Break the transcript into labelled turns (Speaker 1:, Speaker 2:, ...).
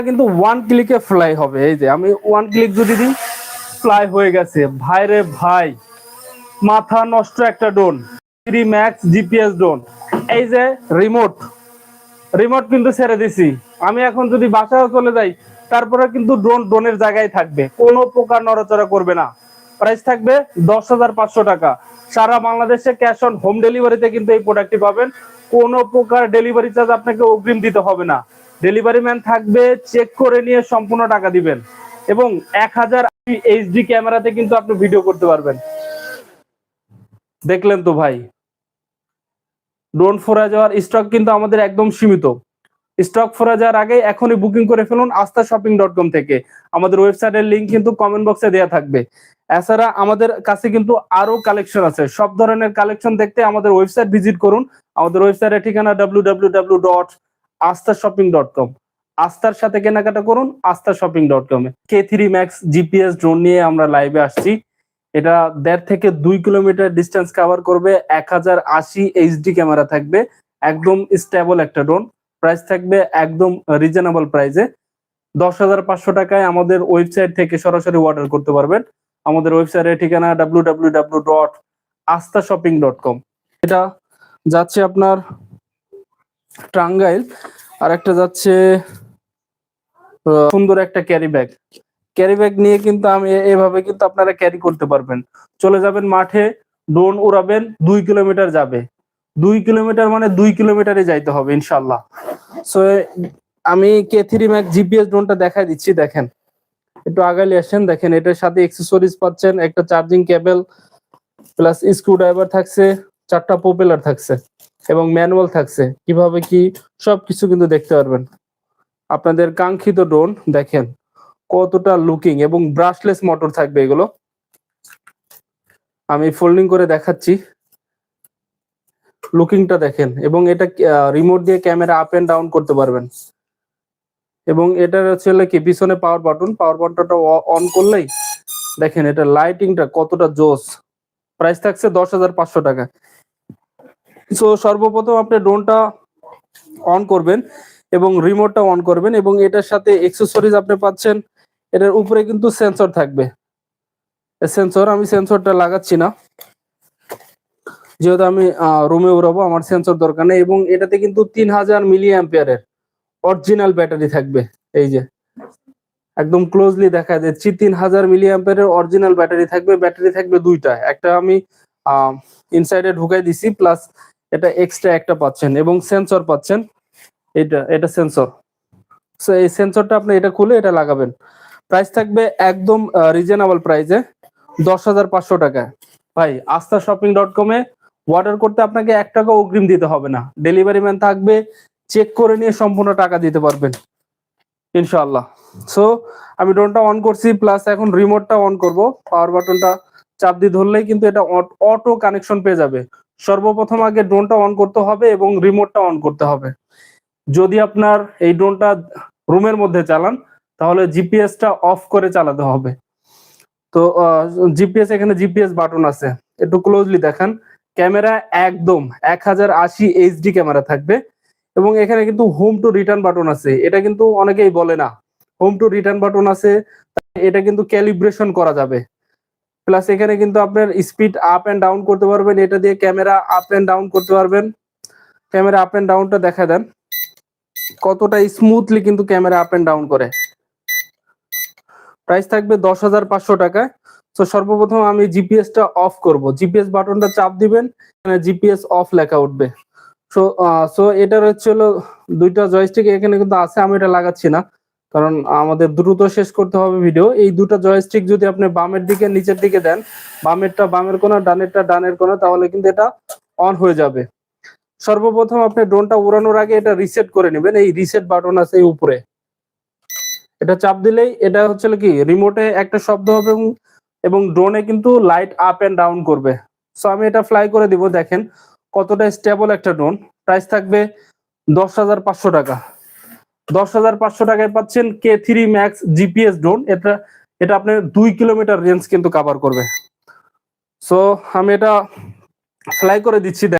Speaker 1: কিন্তু one ক্লিকে fly হবে। এই যে আমি ওয়ান ক্লিক যদি দিই, ফ্লাই হয়ে গেছে। ভাই রে ভাই, মাথা নষ্ট একটা ড্রোন, 3 ম্যাক্স জিপিএস ড্রোন। এই যে রিমোট, রিমোট কিন্তু ছেড়ে দিছি। আমি এখন যদি বাসায় চলে যাই, তারপরে কিন্তু ড্রোনের জায়গায় থাকবে, কোনো প্রকার নড়াচড়া করবে না। প্রাইস থাকবে 10,500 টাকা। সারা বাংলাদেশে ক্যাশ অন হোম ডেলিভারিতে কিন্তু এই প্রোডাক্টটি পাবেন। কোনো প্রকার ডেলিভারি চার্জ আপনাকে অগ্রিম দিতে হবে না। ডেলিভারি ম্যান থাকবে, চেক করে নিয়ে সম্পূর্ণ টাকা দিবেন। এবং 1000 এইচডি ক্যামেরাতে কিন্তু আপনি ভিডিও করতে পারবেন। দেখলেন তো ভাই, ড্রোন ফোরা যাওয়ার স্টক কিন্তু আমাদের একদম সীমিত। স্টক ফোরা যাওয়ার আগে এখনই বুকিং করে ফেলুন astashopping.com থেকে। আমাদের ওয়েবসাইটের লিংক কিন্তু কমেন্ট বক্সে দেওয়া থাকবে। এছাড়া আমাদের কাছে কিন্তু আরো কালেকশন আছে। সব ধরনের কালেকশন দেখতে আমাদের ওয়েবসাইট ভিজিট করুন। আমাদের ওয়েবসাইটের ঠিকানা www.astashopping.com। আস্থার সাথে কেনাকাটা করুন astashopping.com এ। K3 Max জিপিএস ড্রোন নিয়ে আমরা লাইভে আসছি। এটা 1.5 থেকে 2 কিলোমিটার ডিস্টেন্স কভার করবে। 1080 এইচডি ক্যামেরা থাকবে, একদম স্টেবল একটা ড্রোন। প্রাইস থাকবে একদম রিজনেবল প্রাইসে। 10,500 টাকায় আমাদের ওয়েবসাইট থেকে সরাসরি অর্ডার করতে পারবেন। আমাদের ওয়েবসাইটের ঠিকানা www.astashopping.com। এটা যাচ্ছে আপনার টাঙ্গাইল, আর একটা যাচ্ছে সুন্দর একটা ক্যারি ব্যাগ। ক্যারি ব্যাগ নিয়ে কিন্তু আমি এভাবে কিন্তু আপনারা ক্যারি করতে পারবেন। চলে যাবেন মাঠে, ড্রোন উড়াবেন, 2 কিলোমিটার যাবে। 2 কিলোমিটার মানে 2 কিলোমিটারে যাইতে হবে ইনশাল্লাহ। সো আমি K3 Max জিপিএস ড্রোনটা দেখাই দিচ্ছি, দেখেন। একটু আগালে আসেন, দেখেন এটার সাথে অ্যাক্সেসরিজ পাচ্ছেন, একটা charging cable plus screw driver থাকছে, 4টা প্রপেলার থাকছে এবং ম্যানুয়াল থাকছে, কিভাবে কি সবকিছু কিন্তু দেখতে পারবেন। আপনাদের কাঙ্ক্ষিত ড্রোন দেখেন কতটা লুকিং, এবং ব্রাশলেস মোটর থাকবে এগুলো। আমি ফোল্ডিং করে দেখাচ্ছি, লুকিংটা দেখেন। এবং এটা রিমোট দিয়ে ক্যামেরা আপ এন্ড ডাউন করতে পারবেন। এবং এটার হচ্ছে কি পিছনে পাওয়ার বাটনটা অন করলেই দেখেন এটা লাইটিংটা কতটা জোস। প্রাইস থাকছে 10,500 টাকা। সো সর্বপ্রথম আপনি ড্রোনটা অন করবেন এবং রিমোটটা অন করবেন, এবং এটার সাথে অ্যাক্সেসরিজ আপনি পাচ্ছেন। এটার উপরে কিন্তু সেন্সর থাকবে। সেন্সর আমি সেন্সরটা লাগাচ্ছি না, যেহেতু আমি রুমে উড়াবো, আমার সেন্সর দরকার নেই। এবং এটাতে কিন্তু 3000 মিলি অ্যাম্পিয়ারের অরিজিনাল ব্যাটারি থাকবে। এই যে একদম ক্লোজলি দেখা যাচ্ছে 3000 মিলি অ্যাম্পিয়ারের অরিজিনাল ব্যাটারি থাকবে। ব্যাটারি থাকবে দুইটা, একটা আমি ইনসাইডে ঢুকাই দিছি, প্লাস এটা এক্সট্রা একটা পাচ্ছেন, এবং সেন্সর পাচ্ছেন। এটা সেন্সর। সো এই সেন্সরটা আপনি এটা খুলে এটা লাগাবেন। প্রাইস থাকবে একদম রিজনেবল প্রাইসে, 10,500 টাকা। ভাই astashopping.com এ অর্ডার করতে আপনাকে 1 টাকা অগ্রিম দিতে হবে না। ডেলিভারি ম্যান থাকবে, চেক করে নিয়ে সম্পূর্ণ টাকা দিতে পারবেন ইনশাআল্লাহ। সো আমি ড্রোনটা অন করছি, প্লাস এখন রিমোটটা অন করব। পাওয়ার বাটনটা চাপ দিয়ে ধরলেই কিন্তু এটা অটো কানেকশন পেয়ে যাবে। সর্বপ্রথম আগে ড্রোনটা অন করতে হবে এবং রিমোটটা অন করতে হবে। যদি আপনার এই ড্রোনটা রুমের মধ্যে চালান, তাহলে জিপিএসটা অফ করে চালাতে হবে। তো জিপিএস, এখানে জিপিএস বাটন আছে, একটু ক্লোজলি দেখান। ক্যামেরা একদম 1080 এইচডি ক্যামেরা থাকবে, এবং এখানে কিন্তু হোম টু রিটার্ন বাটন আছে। এটা কিন্তু অনেকেই বলে না, হোম টু রিটার্ন বাটন আছে, এটা কিন্তু ক্যালিব্রেশন করা যাবে। প্লাস এখানে কিন্তু আপনার স্পিড আপ এন্ড ডাউন করতে পারবেন, এটা দিয়ে ক্যামেরা আপ এন্ড ডাউন করতে পারবেন। ক্যামেরা আপ এন্ড ডাউনটা দেখা দেন কতটা স্মুথলি কিন্তু ক্যামেরা আপ এন্ড ডাউন করে। প্রাইস থাকবে 10,500 টাকায়। তো সর্বপ্রথম আমি জিপিএসটা অফ করব। জিপিএস বাটনটা চাপ দিবেন, জিপিএস অফ লেখা উঠবে। সো এটার হচ্ছে হলো দুইটা জয়স্টিক এখানে কিন্তু আছে, আমি এটা লাগাচ্ছি না, কারণ আমাদের দ্রুত শেষ করতে হবে ভিডিও। এই দুটো জয়স্টিক যদি আপনি বামের দিকে নিচের দিকে দেন, বামেরটা বামের কোণা, ডানেরটা ডানের কোণা, তাহলে কিন্তু এটা অন হয়ে যাবে। সর্বপ্রথম আপনি ড্রোনটা উড়ানোর আগে এটা রিসেট করে নেবেন। এই রিসেট বাটন আছে এই উপরে, এটা চাপ দিলেই এটা হচ্ছে কি রিমোটে একটা শব্দ হবে, এবং ড্রোনে কিন্তু লাইট আপ এন্ড ডাউন করবে। সো আমি এটা ফ্লাই করে দিব, দেখেন কতটা স্টেবল একটা ড্রোন। প্রাইস থাকবে 10,500 টাকা। 10,500 টাকায় পাচ্ছেন K3 Max জিপিএস ড্রোন। এটা আপনার 2 কিলোমিটার রেঞ্জ কিন্তু কভার করবে। সো আমি এটা ফ্লাই করে দিচ্ছি।